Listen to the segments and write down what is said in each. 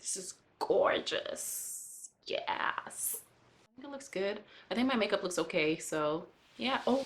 This is gorgeous. Yes. I think it looks good. I think my makeup looks okay, so yeah. Oh.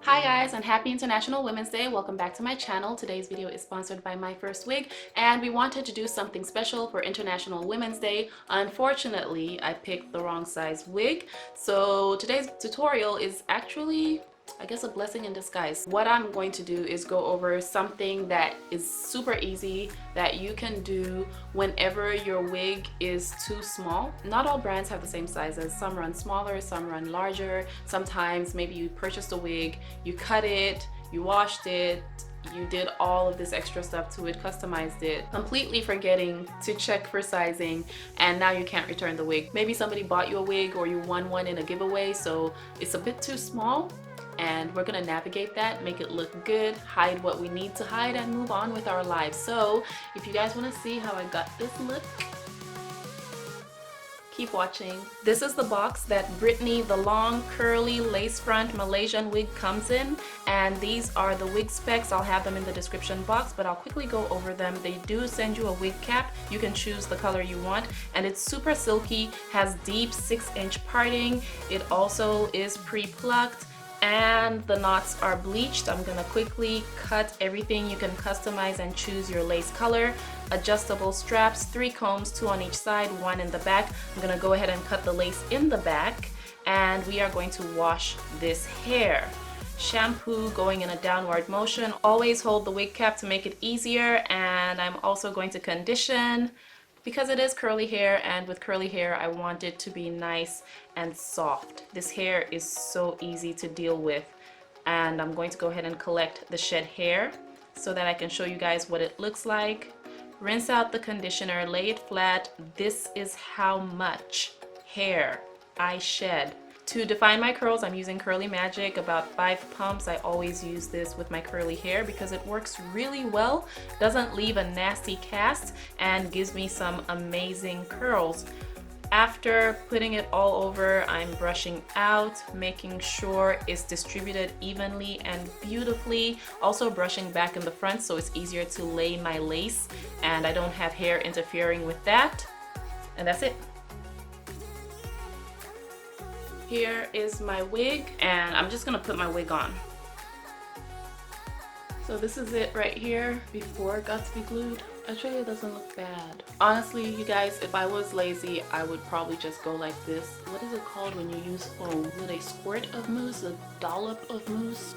Hi guys, and happy International Women's Day. Welcome back to my channel. Today's video is sponsored by My First Wig, and we wanted to do something special for International Women's Day. Unfortunately, I picked the wrong size wig, so today's tutorial is actually, I guess, a blessing in disguise. What I'm going to do is go over something that is super easy that you can do whenever your wig is too small. Not all brands have the same sizes. Some run smaller, some run larger. Sometimes maybe you purchased a wig, you cut it, you washed it, you did all of this extra stuff to it, customized it, completely forgetting to check for sizing, and now you can't return the wig. Maybe somebody bought you a wig or you won one in a giveaway, so it's a bit too small. And we're gonna navigate that, make it look good, hide what we need to hide, and move on with our lives. So if you guys want to see how I got this look, keep watching. This is the box that BRITTANY, the long curly lace front Malaysian wig, comes in, and these are the wig specs. I'll have them in the description box, but I'll quickly go over them. They do send you a wig cap. You can choose the color you want, and it's super silky, has deep 6-inch parting. It also is pre-plucked, and the knots are bleached. I'm gonna quickly cut everything. You can customize and choose your lace color. Adjustable straps, 3 combs, 2 on each side, 1 in the back. I'm gonna go ahead and cut the lace in the back, and we are going to wash this hair. Shampoo going in a downward motion. Always hold the wig cap to make it easier, and I'm also going to condition because it is curly hair, and with curly hair I want it to be nice and soft. This hair is so easy to deal with, and I'm going to go ahead and collect the shed hair so that I can show you guys what it looks like. Rinse out the conditioner, lay it flat. This is how much hair I shed. To define my curls, I'm using Curly Magic, about 5 pumps. I always use this with my curly hair because it works really well, doesn't leave a nasty cast, and gives me some amazing curls. After putting it all over, I'm brushing out, making sure it's distributed evenly and beautifully. Also brushing back in the front so it's easier to lay my lace and I don't have hair interfering with that. And that's it. Here is my wig, and I'm just gonna put my wig on. So this is it right here before it got to be glued. Actually, it doesn't look bad. Honestly, you guys, if I was lazy, I would probably just go like this. What is it called when you use foam? Is it a squirt of mousse? A dollop of mousse?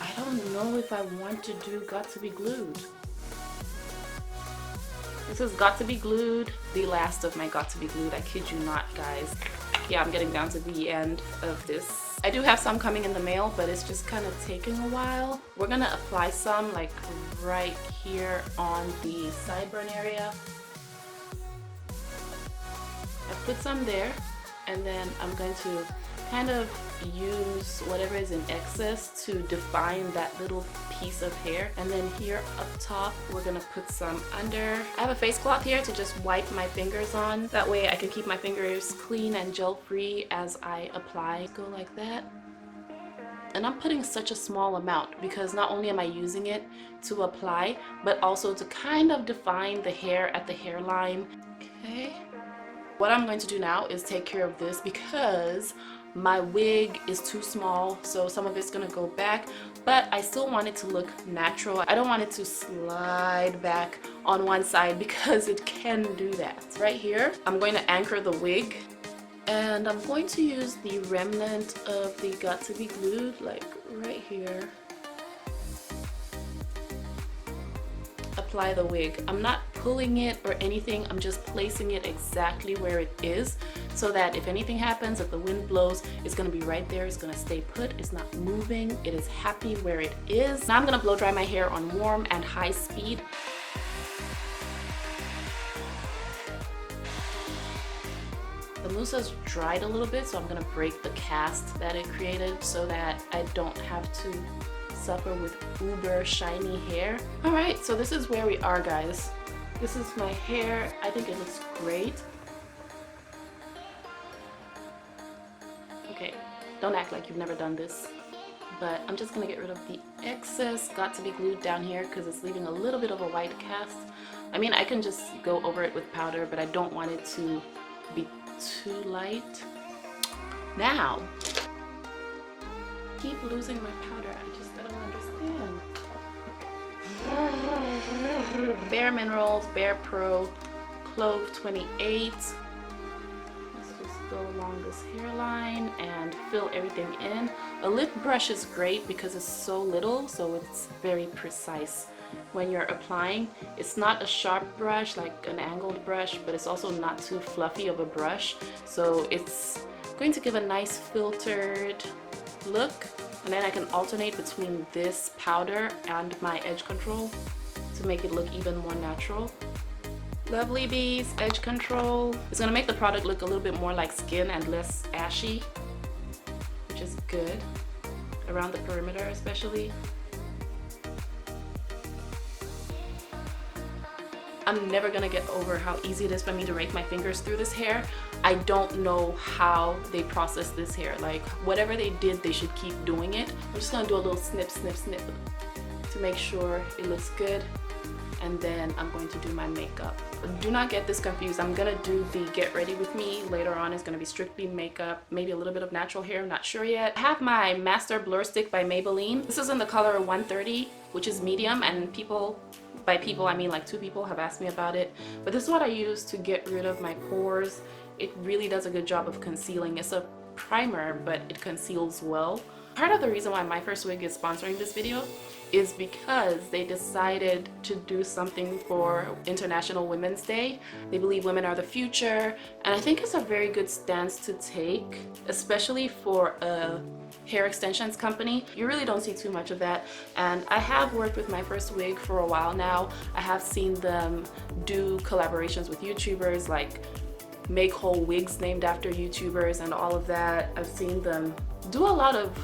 I don't know if I want to do got to be glued. This has got to be glued, the last of my got to be glued. I kid you not, guys. Yeah, I'm getting down to the end of this. I do have some coming in the mail, but it's just kind of taking a while. We're gonna apply some like right here on the sideburn area. I put some there, and then I'm going to kind of use whatever is in excess to define that little piece of hair. And then here up top, we're gonna put some under. I have a face cloth here to just wipe my fingers on. That way I can keep my fingers clean and gel free as I apply. Go like that. And I'm putting such a small amount because not only am I using it to apply, but also to kind of define the hair at the hairline. Okay. What I'm going to do now is take care of this because my wig is too small, so some of it's gonna go back, but I still want it to look natural. I don't want it to slide back on one side because it can do that. Right here, I'm going to anchor the wig, and I'm going to use the remnant of the got to be glued, like right here. Apply the wig. I'm not pulling it or anything, I'm just placing it exactly where it is so that if anything happens, if the wind blows, it's gonna be right there, it's gonna stay put, it's not moving, it is happy where it is. Now I'm gonna blow dry my hair on warm and high speed. The mousse has dried a little bit, so I'm gonna break the cast that it created so that I don't have to suffer with uber shiny hair. Alright, so this is where we are, guys. This is my hair. I think it looks great. Okay, don't act like you've never done this. But I'm just gonna get rid of the excess got to be glued down here because it's leaving a little bit of a white cast. I mean, I can just go over it with powder, but I don't want it to be too light. Now, keep losing my powder. I don't understand. Bare Minerals, Bare Pro, Clove 28. Let's just go along this hairline and fill everything in. A lip brush is great because it's so little, so it's very precise when you're applying. It's not a sharp brush like an angled brush, but it's also not too fluffy of a brush, so it's going to give a nice filtered look. And then I can alternate between this powder and my edge control to make it look even more natural. Lovely Bees Edge Control is going to make the product look a little bit more like skin and less ashy, which is good around the perimeter especially. I'm never gonna get over how easy it is for me to rake my fingers through this hair. I don't know how they process this hair. Like, whatever they did, they should keep doing it. I'm just gonna do a little snip, snip, snip to make sure it looks good. And then I'm going to do my makeup. Do not get this confused. I'm gonna do the Get Ready With Me later on. It's gonna be strictly makeup, maybe a little bit of natural hair, I'm not sure yet. I have my Master Blur Stick by Maybelline. This is in the color 130, which is medium, and by people I mean like 2 people have asked me about it. But this is what I use to get rid of my pores. It really does a good job of concealing. It's a primer, but it conceals well. Part of the reason why My First Wig is sponsoring this video is because they decided to do something for International Women's Day. They believe women are the future, and I think it's a very good stance to take, especially for a hair extensions company. You really don't see too much of that, and I have worked with My First Wig for a while now. I have seen them do collaborations with YouTubers, like make whole wigs named after YouTubers and all of that. I've seen them do a lot of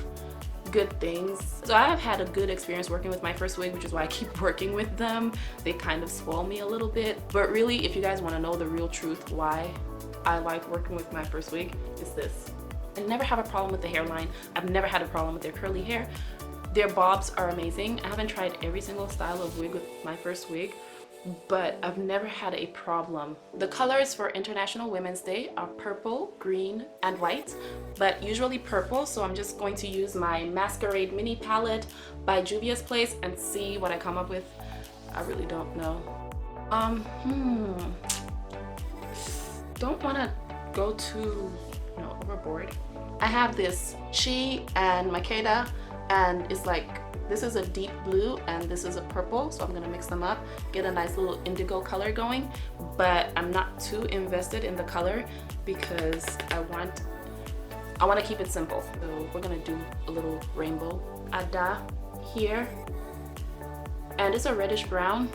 good things. So I have had a good experience working with My First Wig, which is why I keep working with them. They kind of spoil me a little bit. But really, if you guys want to know the real truth why I like working with My First Wig, it's this. I never have a problem with the hairline. I've never had a problem with their curly hair. Their bobs are amazing. I haven't tried every single style of wig with My First Wig, but I've never had a problem. The colors for International Women's Day are purple, green, and white, but usually purple, so I'm just going to use my Masquerade Mini Palette by Juvia's Place and see what I come up with. I really don't know. Don't want to go too, overboard. I have this Chi and Makeda, and it's like, this is a deep blue and this is a purple, so I'm gonna mix them up, get a nice little indigo color going, but I'm not too invested in the color because I want to keep it simple. So we're gonna do a little rainbow. Ada here, and it's a reddish brown,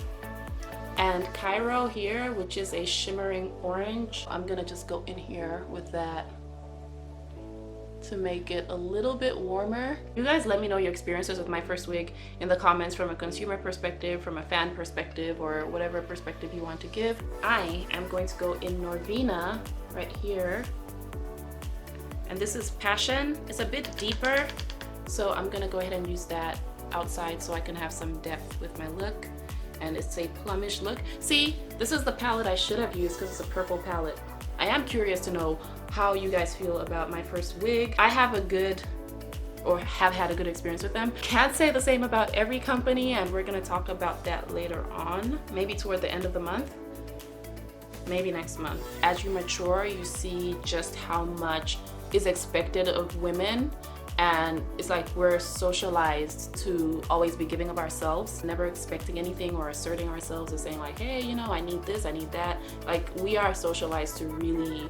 and Cairo here, which is a shimmering orange. I'm gonna just go in here with that to make it a little bit warmer. You guys let me know your experiences with My First Wig in the comments from a consumer perspective, from a fan perspective, or whatever perspective you want to give. I am going to go in Norvina right here, and this is Passion. It's a bit deeper, so I'm gonna go ahead and use that outside so I can have some depth with my look, and it's a plumish look. See, this is the palette I should have used because it's a purple palette. I am curious to know how you guys feel about My First Wig. I have had a good experience with them. Can't say the same about every company, and we're gonna talk about that later on, maybe toward the end of the month, maybe next month. As you mature, you see just how much is expected of women, and it's like we're socialized to always be giving of ourselves, never expecting anything or asserting ourselves or saying like, hey, I need this, I need that. Like, we are socialized to really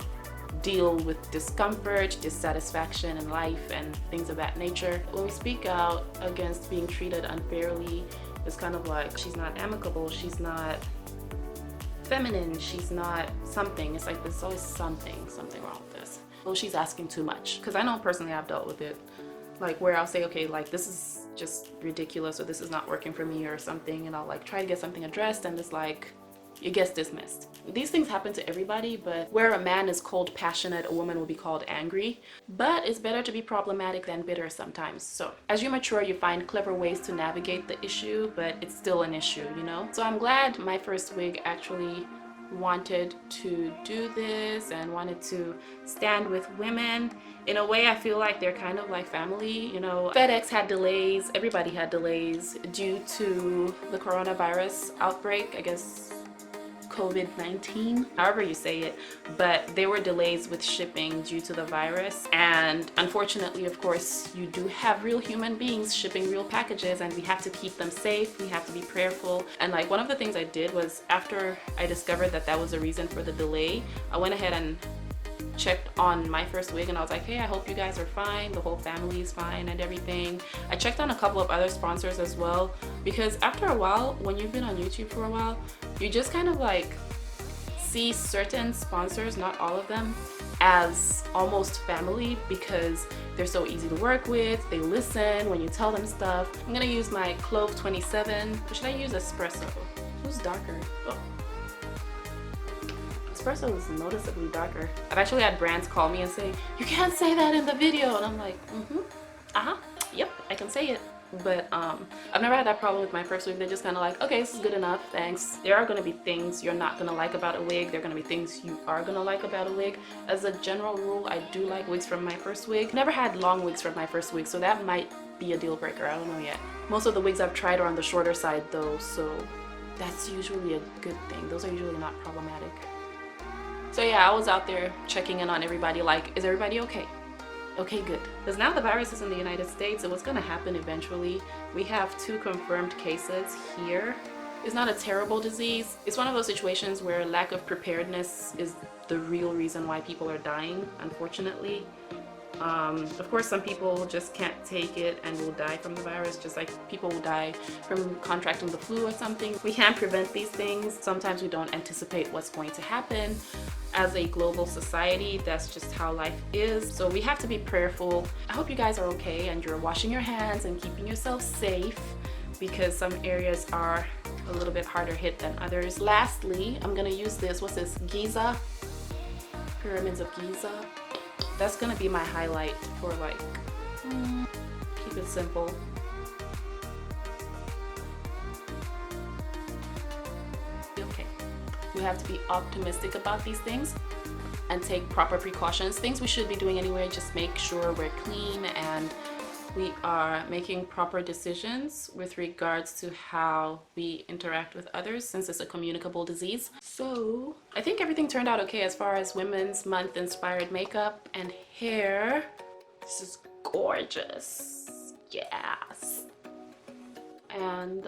deal with discomfort, dissatisfaction in life, and things of that nature. When we speak out against being treated unfairly, it's kind of like, she's not amicable, she's not feminine, she's not something. It's like there's always something wrong with this. Well, she's asking too much. Because I know personally I've dealt with it, like where I'll say, okay, like this is just ridiculous, or this is not working for me or something, and I'll like try to get something addressed, and it's like, it gets dismissed. These things happen to everybody, but where a man is cold passionate, a woman will be called angry. But it's better to be problematic than bitter sometimes. So as you mature, you find clever ways to navigate the issue, but it's still an issue, you know? So I'm glad my first wig actually wanted to do this and wanted to stand with women. In a way, I feel like they're kind of like family, you know. FedEx had delays, everybody had delays due to the coronavirus outbreak, I guess COVID-19, however you say it, but there were delays with shipping due to the virus. And unfortunately, of course, you do have real human beings shipping real packages, and we have to keep them safe. We have to be prayerful. And like one of the things I did was, after I discovered that that was the reason for the delay, I went ahead and checked on my first wig, and I was like, hey, I hope you guys are fine, the whole family is fine and everything. I checked on a couple of other sponsors as well, because after a while, when you've been on YouTube for a while, you just kind of like see certain sponsors, not all of them, as almost family because they're so easy to work with. They listen when you tell them stuff. I'm gonna use my Clove 27. Or should I use Espresso? Who's darker? Oh. Espresso is noticeably darker. I've actually had brands call me and say, you can't say that in the video, and I'm like, yep, I can say it. But I've never had that problem with my first wig. They're just kind of like, okay, this is good enough, thanks. There are going to be things you're not going to like about a wig. There are going to be things you are going to like about a wig. As a general rule, I do like wigs from my first wig. Never had long wigs from my first wig, so that might be a deal breaker. I don't know yet. Most of the wigs I've tried are on the shorter side though, so that's usually a good thing. Those are usually not problematic. So yeah, I was out there checking in on everybody, like, is everybody okay? Okay, good. Because now the virus is in the United States, so what's gonna happen eventually, we have 2 confirmed cases here. It's not a terrible disease. It's one of those situations where lack of preparedness is the real reason why people are dying, unfortunately. Of course, some people just can't take it and will die from the virus, just like people will die from contracting the flu or something. We can't prevent these things. Sometimes we don't anticipate what's going to happen. As a global society, that's just how life is. So we have to be prayerful. I hope you guys are okay and you're washing your hands and keeping yourself safe, because some areas are a little bit harder hit than others. Lastly, I'm gonna use this, what's this, Giza? Pyramids of Giza. That's gonna be my highlight for like, keep it simple. Okay, we have to be optimistic about these things and take proper precautions. Things we should be doing anyway, just make sure we're clean and we are making proper decisions with regards to how we interact with others, since it's a communicable disease. So I think everything turned out okay as far as Women's Month inspired makeup and hair. This is gorgeous. Yes. And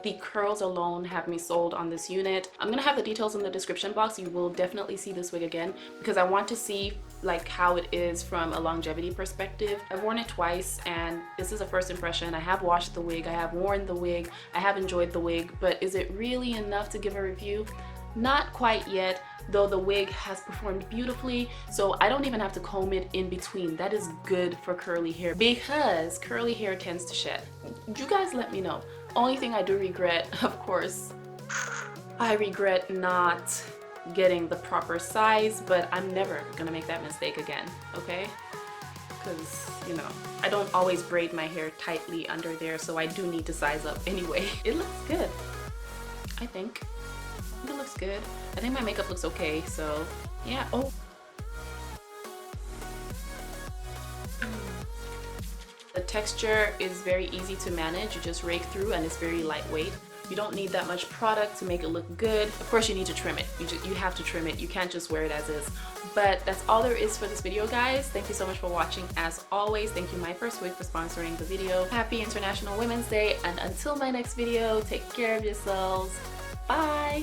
the curls alone have me sold on this unit. I'm gonna have the details in the description box. You will definitely see this wig again because I want to see like how it is from a longevity perspective. I've worn it twice and this is a first impression. I have washed the wig, I have worn the wig, I have enjoyed the wig, but is it really enough to give a review? Not quite yet, though the wig has performed beautifully, so I don't even have to comb it in between. That is good for curly hair because curly hair tends to shed. You guys let me know. Only thing I do regret, of course, I regret not getting the proper size, but I'm never gonna make that mistake again, okay? Because, you know, I don't always braid my hair tightly under there, so I do need to size up anyway. It looks good, I think. It looks good. I think my makeup looks okay, so yeah. Oh. The texture is very easy to manage. You just rake through and it's very lightweight. You don't need that much product to make it look good. Of course, you need to trim it. You have to trim it. You can't just wear it as is. But that's all there is for this video, guys. Thank you so much for watching. As always, thank you My First Wig for sponsoring the video. Happy International Women's Day, and until my next video, take care of yourselves. Bye!